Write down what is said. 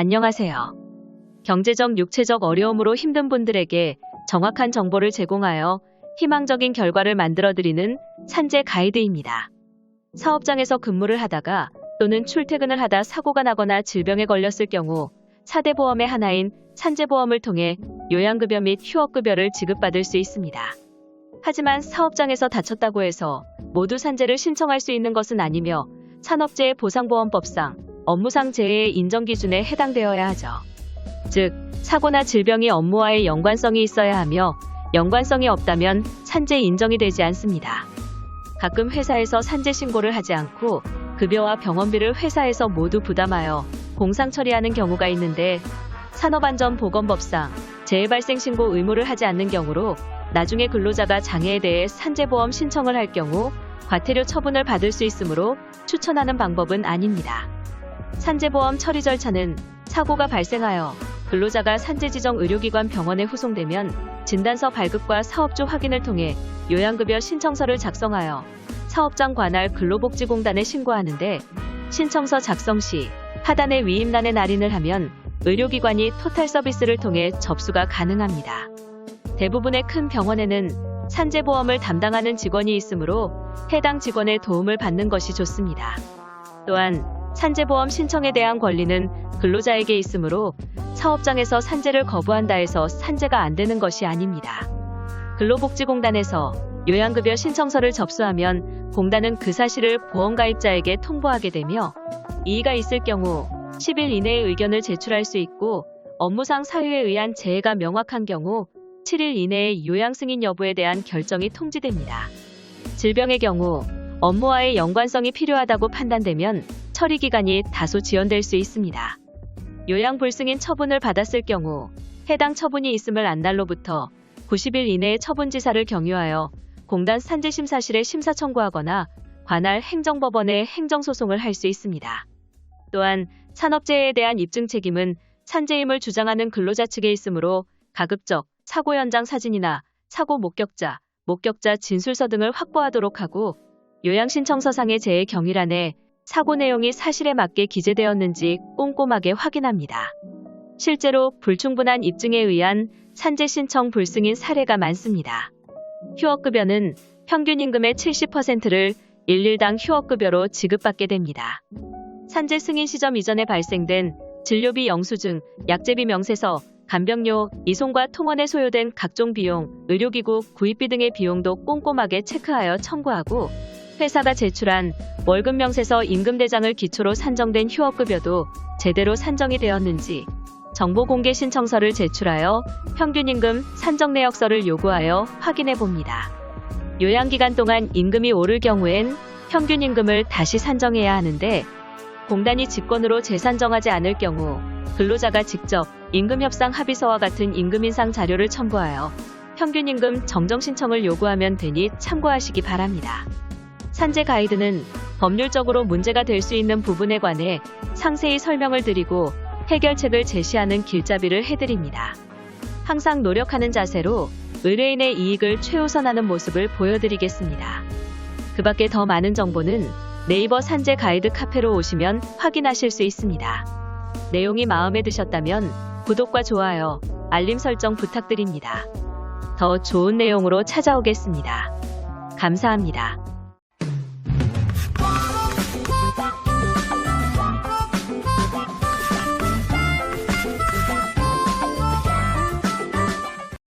안녕하세요. 경제적, 육체적 어려움으로 힘든 분들에게 정확한 정보를 제공하여 희망적인 결과를 만들어드리는 산재 가이드입니다. 사업장에서 근무를 하다가 또는 출퇴근을 하다 사고가 나거나 질병에 걸렸을 경우 4대 보험의 하나인 산재보험을 통해 요양급여 및 휴업급여를 지급받을 수 있습니다. 하지만 사업장에서 다쳤다고 해서 모두 산재를 신청할 수 있는 것은 아니며 산업재해 보상보험법상 업무상 재해의 인정 기준에 해당되어야 하죠. 즉, 사고나 질병이 업무와의 연관성이 있어야 하며 연관성이 없다면 산재 인정이 되지 않습니다. 가끔 회사에서 산재 신고를 하지 않고 급여와 병원비를 회사에서 모두 부담하여 공상 처리하는 경우가 있는데 산업안전보건법상 재해 발생 신고 의무를 하지 않는 경우로 나중에 근로자가 장애에 대해 산재보험 신청을 할 경우 과태료 처분을 받을 수 있으므로 추천하는 방법은 아닙니다. 산재보험 처리 절차는 사고가 발생하여 근로자가 산재지정 의료기관 병원에 후송되면 진단서 발급과 사업주 확인을 통해 요양급여 신청서를 작성하여 사업장 관할 근로복지공단에 신고하는데 신청서 작성 시 하단의 위임란에 날인을 하면 의료기관이 토탈 서비스를 통해 접수가 가능합니다. 대부분의 큰 병원에는 산재보험을 담당하는 직원이 있으므로 해당 직원의 도움을 받는 것이 좋습니다. 또한 산재보험 신청에 대한 권리는 근로자에게 있으므로 사업장에서 산재를 거부한다 해서 산재가 안 되는 것이 아닙니다. 근로복지공단에서 요양급여 신청서를 접수하면 공단은 그 사실을 보험가입자에게 통보하게 되며 이의가 있을 경우 10일 이내에 의견을 제출할 수 있고 업무상 사유에 의한 재해가 명확한 경우 7일 이내에 요양 승인 여부에 대한 결정이 통지됩니다. 질병의 경우 업무와의 연관성이 필요하다고 판단되면 처리 기간이 다소 지연될 수 있습니다. 요양 불승인 처분을 받았을 경우 해당 처분이 있음을 안 날로부터 90일 이내에 처분지사를 경유하여 공단 산재심사실에 심사 청구하거나 관할 행정법원에 행정소송을 할 수 있습니다. 또한 산업재해에 대한 입증 책임은 산재임을 주장하는 근로자 측에 있으므로 가급적 사고 현장 사진이나 사고 목격자 진술서 등을 확보하도록 하고 요양신청서상의 재해 경위란에 사고 내용이 사실에 맞게 기재되었는지 꼼꼼하게 확인합니다. 실제로 불충분한 입증에 의한 산재 신청 불승인 사례가 많습니다. 휴업급여는 평균 임금의 70%를 일일당 휴업급여로 지급받게 됩니다. 산재 승인 시점 이전에 발생된 진료비 영수증, 약제비 명세서, 간병료, 이송과 통원에 소요된 각종 비용, 의료기구 구입비 등의 비용도 꼼꼼하게 체크하여 청구하고 회사가 제출한 월급 명세서 임금대장을 기초로 산정된 휴업급여도 제대로 산정이 되었는지 정보공개 신청서를 제출하여 평균임금 산정 내역서를 요구하여 확인해 봅니다. 요양기간 동안 임금이 오를 경우엔 평균임금을 다시 산정해야 하는데 공단이 직권으로 재산정하지 않을 경우 근로자가 직접 임금협상 합의서와 같은 임금인상 자료를 첨부하여 평균임금 정정 신청을 요구하면 되니 참고하시기 바랍니다. 산재 가이드는 법률적으로 문제가 될 수 있는 부분에 관해 상세히 설명을 드리고 해결책을 제시하는 길잡이를 해드립니다. 항상 노력하는 자세로 의뢰인의 이익을 최우선하는 모습을 보여드리겠습니다. 그 밖에 더 많은 정보는 네이버 산재 가이드 카페로 오시면 확인하실 수 있습니다. 내용이 마음에 드셨다면 구독과 좋아요, 알림 설정 부탁드립니다. 더 좋은 내용으로 찾아오겠습니다. 감사합니다.